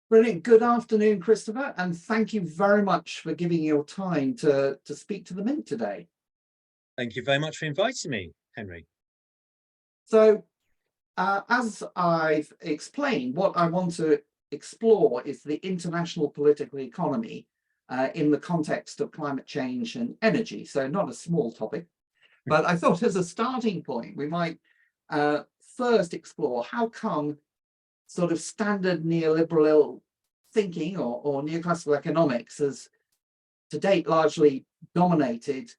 Brilliant. Good afternoon, Christopher, and thank you very much for giving your time to speak to the Mint today. Thank you very much for inviting me, Henry. So, as I've explained, what I want to explore is the international political economy in the context of climate change and energy. So, not a small topic, but I thought as a starting point, we might first explore how come sort of standard neoliberal thinking or neoclassical economics has to date largely dominated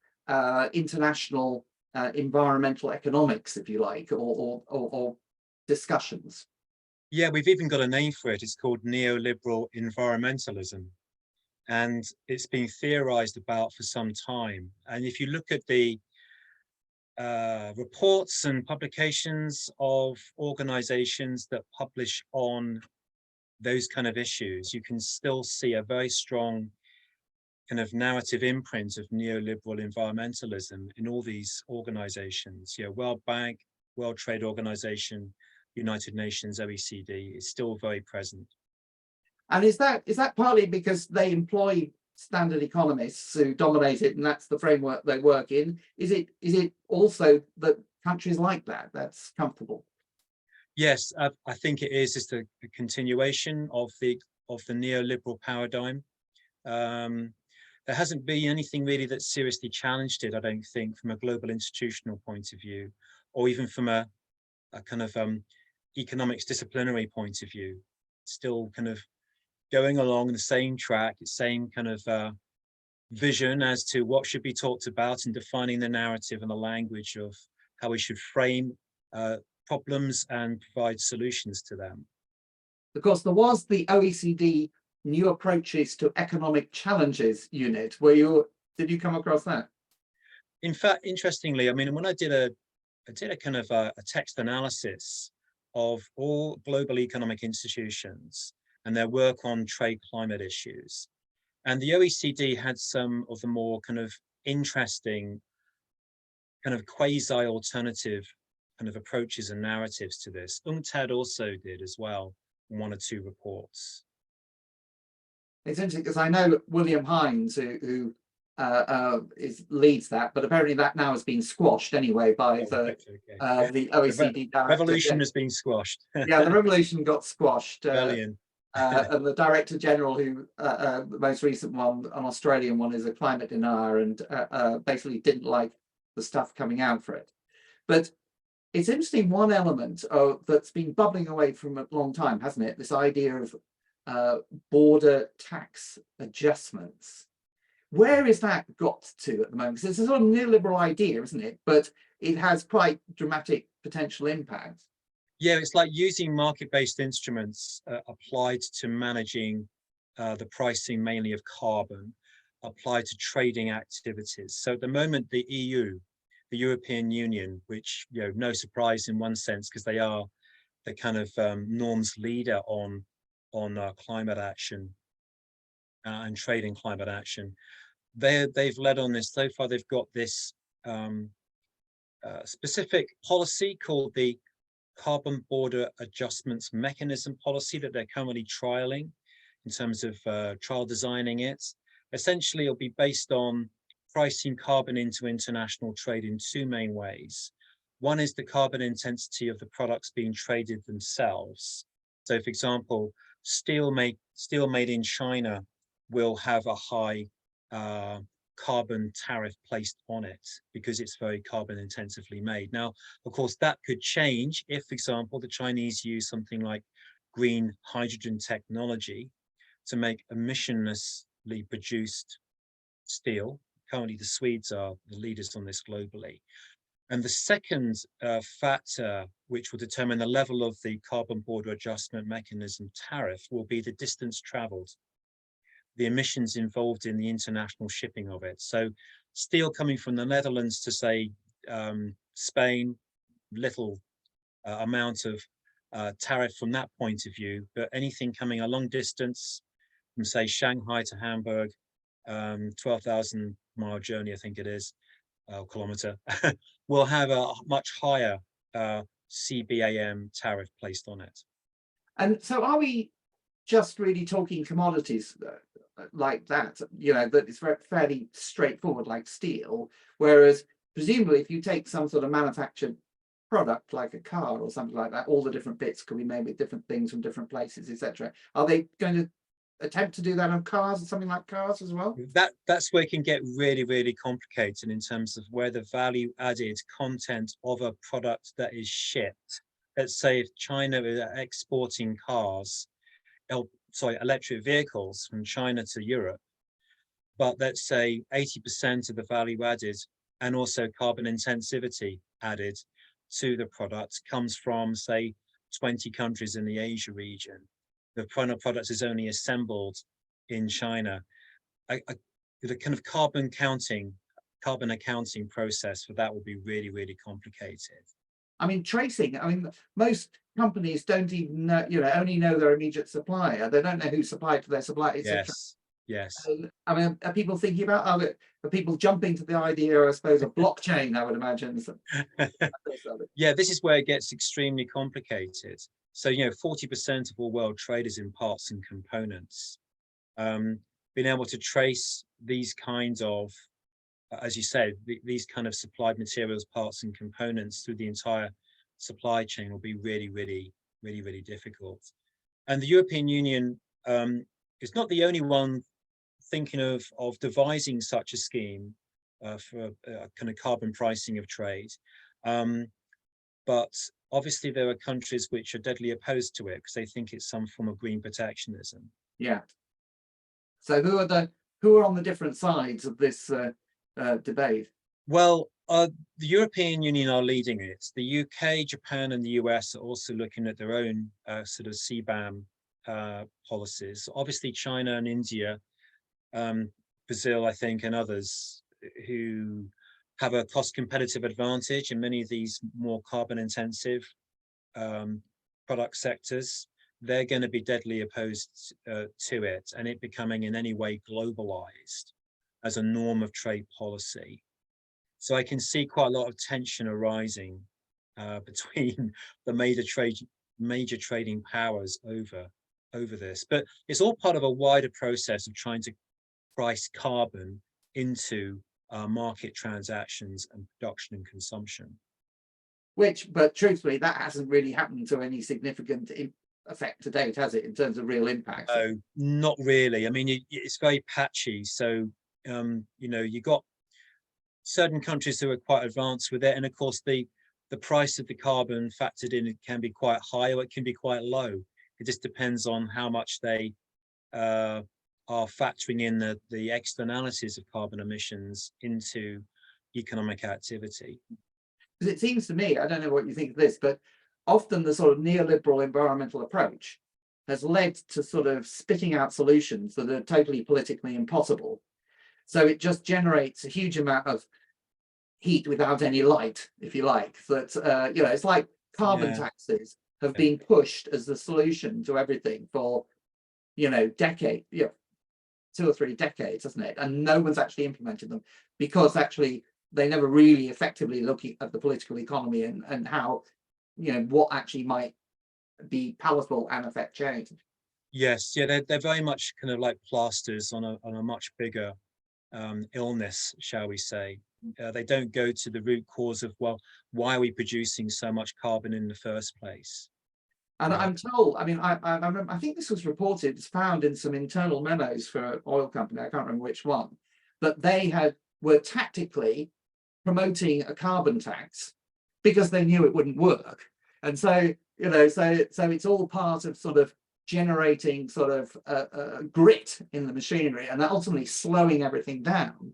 international environmental economics, if you like, or discussions. Yeah, we've even got a name for it. It's called neoliberal environmentalism. And it's been theorized about for some time. And if you look at the reports and publications of organizations that publish on those kind of issues, you can still see a very strong kind of narrative imprint of neoliberal environmentalism in all these organizations. World Bank, World Trade Organization, United Nations, OECD is still very present. And is that partly because they employ standard economists who dominate it, and that's the framework they work in? Is it also that countries like that's comfortable? Yes, I think it is just a continuation of the neoliberal paradigm. There hasn't been anything really that seriously challenged it, I don't think, from a global institutional point of view, or even from a kind of economics disciplinary point of view. Still kind of going along the same track, the same kind of vision as to what should be talked about and defining the narrative and the language of how we should frame problems and provide solutions to them. Of course, there was the OECD New Approaches to Economic Challenges unit. Did you come across that? In fact, interestingly, I mean, when I did a kind of a text analysis of all global economic institutions and their work on trade climate issues, and the OECD had some of the more kind of interesting kind of quasi-alternative kind of approaches and narratives to this. UNCTAD also did as well, one or two reports. It's interesting because I know William Hines, who leads that, but apparently that now has been squashed anyway by the OECD the revolution has been squashed. Yeah, the revolution got squashed. Brilliant. And the Director General, who the most recent one, an Australian one, is a climate denier and basically didn't like the stuff coming out for it. But it's interesting, one element that's been bubbling away from a long time, hasn't it? This idea of border tax adjustments. Where is that got to at the moment? Because it's a sort of neoliberal idea, isn't it? But it has quite dramatic potential impact. Yeah, it's like using market-based instruments applied to managing the pricing mainly of carbon, applied to trading activities. So at the moment, the EU, the European Union, which, no surprise in one sense, because they are the kind of norms leader on climate action and trading climate action. They've led on this. So far, they've got this specific policy called the Carbon Border Adjustments Mechanism policy that they're currently trialing in terms of trial designing it. Essentially, it'll be based on pricing carbon into international trade in two main ways. One is the carbon intensity of the products being traded themselves. So, for example, steel made in China will have a high carbon tariff placed on it because it's very carbon intensively made. Now, of course, that could change if, for example, the Chinese use something like green hydrogen technology to make emissionlessly produced steel. Currently, the Swedes are the leaders on this globally. And the second factor, which will determine the level of the carbon border adjustment mechanism tariff, will be the distance traveled, the emissions involved in the international shipping of it. So steel coming from the Netherlands to, say, Spain, little amount of tariff from that point of view, but anything coming a long distance from, say, Shanghai to Hamburg, 12,000 mile journey, I think it is, kilometer, will have a much higher CBAM tariff placed on it. And so are we just really talking commodities like that, that it's fairly straightforward, like steel. Whereas presumably if you take some sort of manufactured product like a car or something like that, all the different bits could be made with different things from different places, etc. Are they going to attempt to do that on cars or something like cars as well? That's where it can get really, really complicated in terms of where the value added content of a product that is shipped. Let's say if China is exporting cars, electric vehicles from China to Europe, but let's say 80% of the value added and also carbon intensivity added to the product comes from, say, 20 countries in the Asia region. The final product is only assembled in China. The kind of carbon accounting process for that will be really, really complicated. I mean, tracing, most companies don't even know, only know their immediate supplier. They don't know who supplied to their supplier, etc. Yes. Are people thinking about, are people jumping to the idea, I suppose, of blockchain, I would imagine? Yeah, this is where it gets extremely complicated. So, 40% of all world trade is in parts and components. Being able to trace these kinds of, as you said, these kind of supplied materials, parts and components through the entire supply chain will be really, really, really, really difficult. And the European Union is not the only one thinking of devising such a scheme for kind of carbon pricing of trade. But obviously there are countries which are deadly opposed to it because they think it's some form of green protectionism. Yeah. So who are on the different sides of this debate? Well, the European Union are leading it. The UK, Japan, and the US are also looking at their own sort of CBAM policies. Obviously, China and India, Brazil, I think, and others who have a cost competitive advantage in many of these more carbon intensive product sectors. They're going to be deadly opposed to it and it becoming in any way globalized as a norm of trade policy. So I can see quite a lot of tension arising between the major trading powers over this. But it's all part of a wider process of trying to price carbon into market transactions and production and consumption. But truthfully, that hasn't really happened to any significant effect to date, has it, in terms of real impact? No, not really. I mean, it's very patchy. So, you got certain countries who are quite advanced with it. And of course, the price of the carbon factored in, it can be quite high or it can be quite low. It just depends on how much they are factoring in the externalities of carbon emissions into economic activity. Because it seems to me, I don't know what you think of this, but often the sort of neoliberal environmental approach has led to sort of spitting out solutions that are totally politically impossible. So it just generates a huge amount of heat without any light, if you like. That it's like carbon taxes have been pushed as the solution to everything for decades, 2 or 3 decades, hasn't it? And no one's actually implemented them because actually they never really effectively look at the political economy and how, what actually might be palatable and affect change. Yes, yeah, they're very much kind of like plasters on a much bigger illness, shall we say. They don't go to the root cause of, well, why are we producing so much carbon in the first place? And I'm told, I remember, I think this was reported, it's found in some internal memos for an oil company, I can't remember which one, that they were tactically promoting a carbon tax because they knew it wouldn't work. And so, so it's all part of sort of generating sort of grit in the machinery and ultimately slowing everything down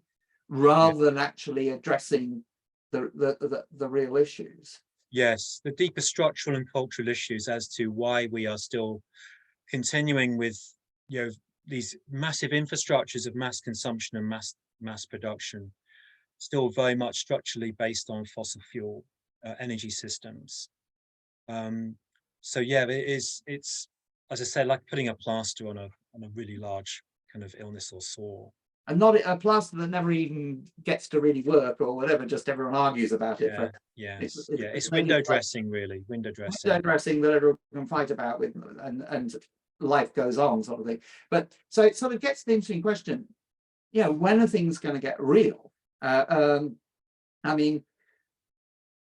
rather than actually addressing the real issues. Yes, the deeper structural and cultural issues as to why we are still continuing with these massive infrastructures of mass consumption and mass production, still very much structurally based on fossil fuel energy systems. So yeah, it's as I said, like putting a plaster on a really large kind of illness or sore. And not a plaster that never even gets to really work or whatever, just everyone argues about it. It's window dressing, really. Window dressing that everyone can fight about with and life goes on, sort of thing. But so it sort of gets the interesting question, when are things going to get real? I mean,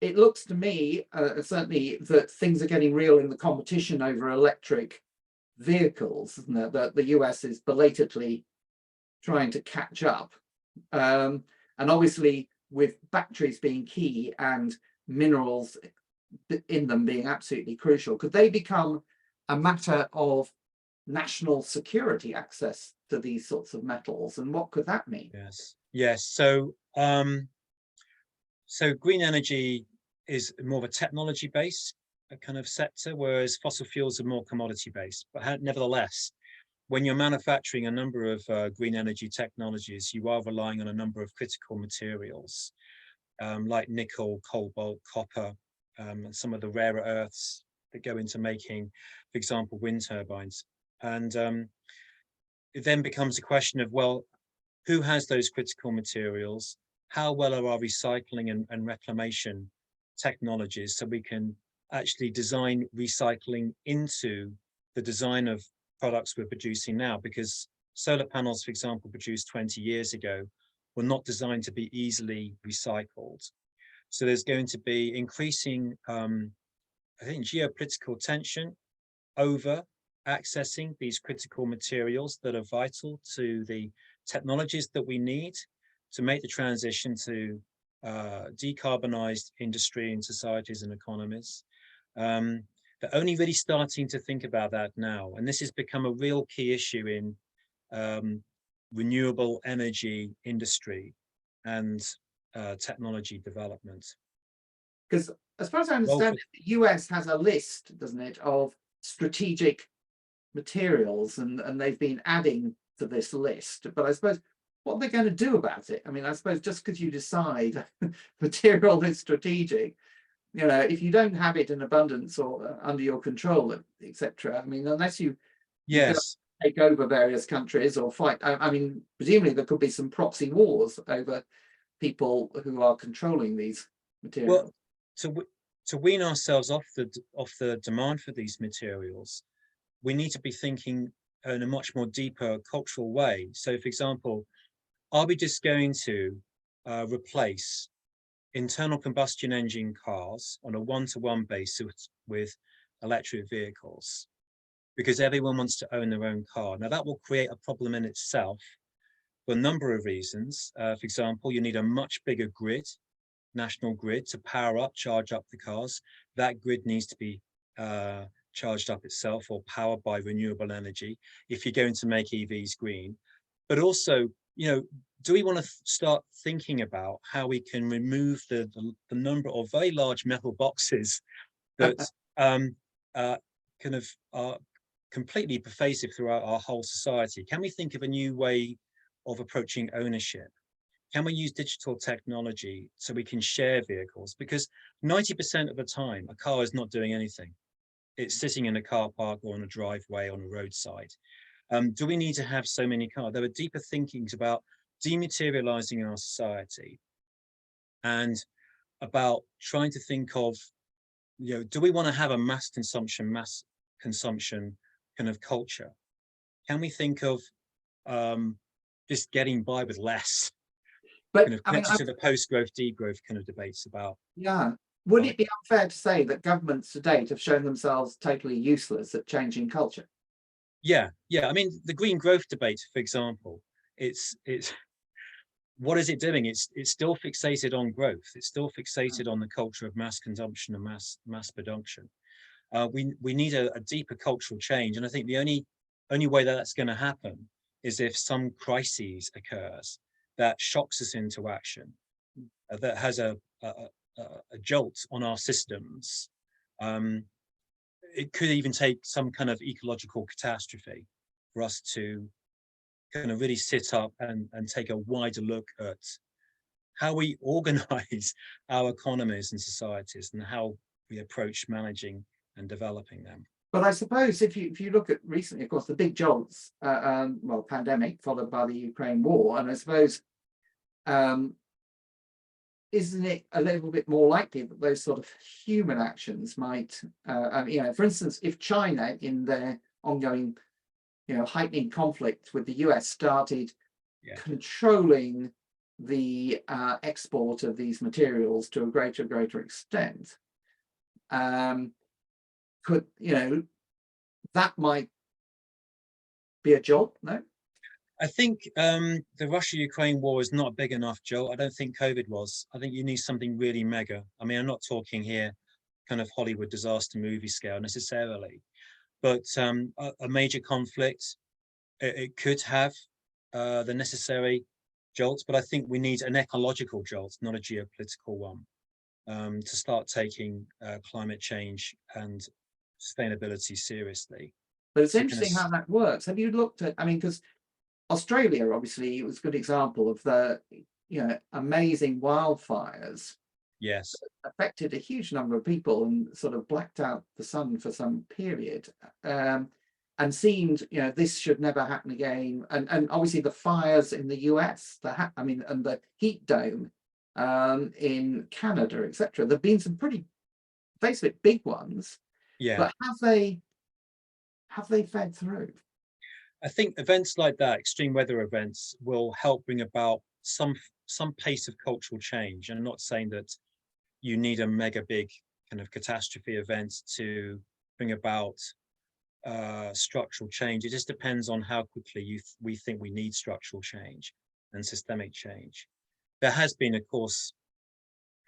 it looks to me certainly that things are getting real in the competition over electric vehicles, that the US is belatedly trying to catch up. And obviously with batteries being key and minerals in them being absolutely crucial, could they become a matter of national security, access to these sorts of metals, and what could that mean? Yes. So green energy is more of a technology based kind of sector, whereas fossil fuels are more commodity based. But nevertheless, when you're manufacturing a number of green energy technologies, you are relying on a number of critical materials like nickel, cobalt, copper, and some of the rarer earths that go into making, for example, wind turbines. And it then becomes a question of, well, who has those critical materials? How well are our recycling and reclamation technologies, so we can actually design recycling into the design of products we're producing now? Because solar panels, for example, produced 20 years ago, were not designed to be easily recycled. So there's going to be increasing, I think, geopolitical tension over accessing these critical materials that are vital to the technologies that we need to make the transition to decarbonized industry and societies and economies. They're only really starting to think about that now, and this has become a real key issue in renewable energy industry and technology development. Because as far as I understand it, the US has a list, doesn't it, of strategic materials, and they've been adding to this list. But I suppose, what are they going to do about it? I mean, I suppose just because you decide material is strategic, if you don't have it in abundance or under your control, etc. I mean, unless you go take over various countries or fight, I mean, presumably there could be some proxy wars over people who are controlling these materials. Well, to wean ourselves off the demand for these materials, we need to be thinking in a much more deeper cultural way. So, for example, are we just going to replace internal combustion engine cars on a one-to-one basis with electric vehicles because everyone wants to own their own car? Now, that will create a problem in itself for a number of reasons. For example, you need a much bigger grid, national grid, to power up, charge up the cars. That grid needs to be charged up itself or powered by renewable energy if you're going to make EVs green. But also, do we want to start thinking about how we can remove the number of very large metal boxes that kind of are completely pervasive throughout our whole society? Can we think of a new way of approaching ownership? Can we use digital technology so we can share vehicles? Because 90% of the time, a car is not doing anything. It's sitting in a car park or on a driveway on a roadside. Do we need to have so many cars? There are deeper thinkings about dematerializing our society and about trying to think of, do we want to have a mass consumption kind of culture? Can we think of just getting by with less? But kind of connected to the post-growth, degrowth kind of debates about. Yeah. Would it be unfair to say that governments to date have shown themselves totally useless at changing culture? Yeah. I mean, the green growth debate, for example, it's what is it doing? It's still fixated on growth. It's still fixated on the culture of mass consumption and mass production. We need a deeper cultural change, and I think the only way that that's going to happen is if some crisis occurs that shocks us into action, that has a jolt on our systems. It could even take some kind of ecological catastrophe for us to kind of really sit up and take a wider look at how we organize our economies and societies and how we approach managing and developing them. But I suppose if you look at recently, of course, the big jolts, pandemic followed by the Ukraine war, and I suppose, isn't it a little bit more likely that those sort of human actions might, for instance, if China in their ongoing heightening conflict with the US started Yeah. controlling the export of these materials to a greater extent, could that might be a jolt? No. I think the Russia-Ukraine war is not a big enough jolt. I don't think COVID was. I think you need something really mega. I mean, I'm not talking here kind of Hollywood disaster movie scale necessarily, but a major conflict, it could have the necessary jolts, but I think we need an ecological jolt, not a geopolitical one, to start taking climate change and sustainability seriously. But it's So kind of, interesting how that works. Have you looked at, I mean, because Australia obviously was a good example of the amazing wildfires yes, affected a huge number of people and sort of blacked out the sun for some period, and seemed this should never happen again. And obviously the fires in the US, and the heat dome in Canada, etc. There've been some pretty basically big ones, yeah. but have they fed through? I think events like that, extreme weather events, will help bring about some pace of cultural change. I'm not saying that you need a mega big kind of catastrophe event to bring about structural change. It just depends on how quickly we think we need structural change and systemic change. There has been, of course,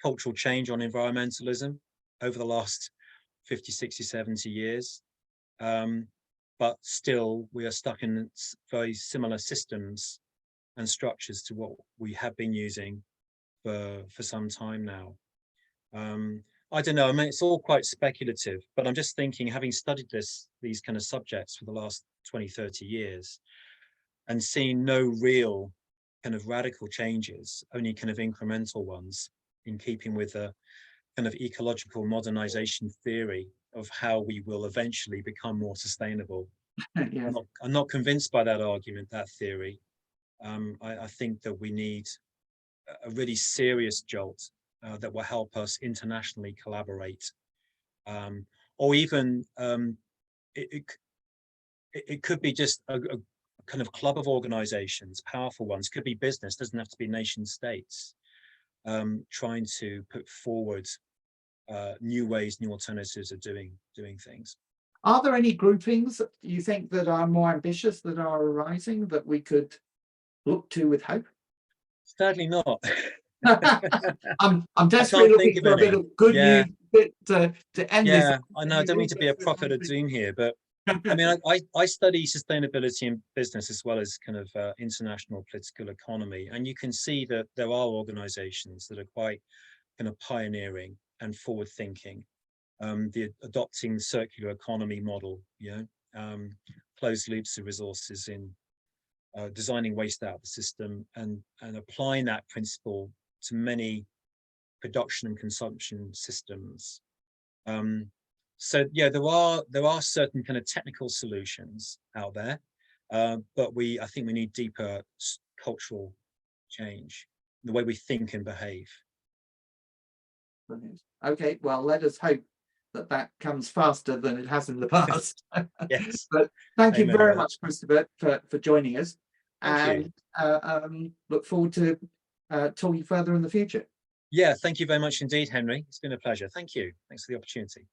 cultural change on environmentalism over the last 50, 60, 70 years. But still, we are stuck in very similar systems and structures to what we have been using for some time now. I don't know, I mean, it's all quite speculative, but I'm just thinking, having studied these kind of subjects for the last 20, 30 years and seen no real kind of radical changes, only kind of incremental ones in keeping with a kind of ecological modernization theory of how we will eventually become more sustainable. Yes. I'm not convinced by that argument, that theory. I think that we need a really serious jolt that will help us internationally collaborate, or even it could be just a kind of club of organizations, powerful ones, could be business, doesn't have to be nation states, trying to put forward new ways, new alternatives of doing things. Are there any groupings you think that are more ambitious that are arising that we could look to with hope? Sadly not. I'm desperately looking for a bit of good news to end this. Yeah, I know, I don't mean to be a prophet of doom here, but I mean, I study sustainability in business as well as kind of international political economy, and you can see that there are organizations that are quite kind of pioneering and forward thinking. The adopting circular economy model, closed loops of resources in designing waste out of the system and applying that principle to many production and consumption systems. So yeah, there are certain kind of technical solutions out there, but I think we need deeper cultural change, the way we think and behave. Brilliant. Okay, well, let us hope that comes faster than it has in the past. Yes. But thank you Amen, very brother. much, Christopher, for joining us. Thank you. Look forward to talking further in the future. Yeah, thank you very much indeed, Henry. It's been a pleasure. Thank you. Thanks for the opportunity.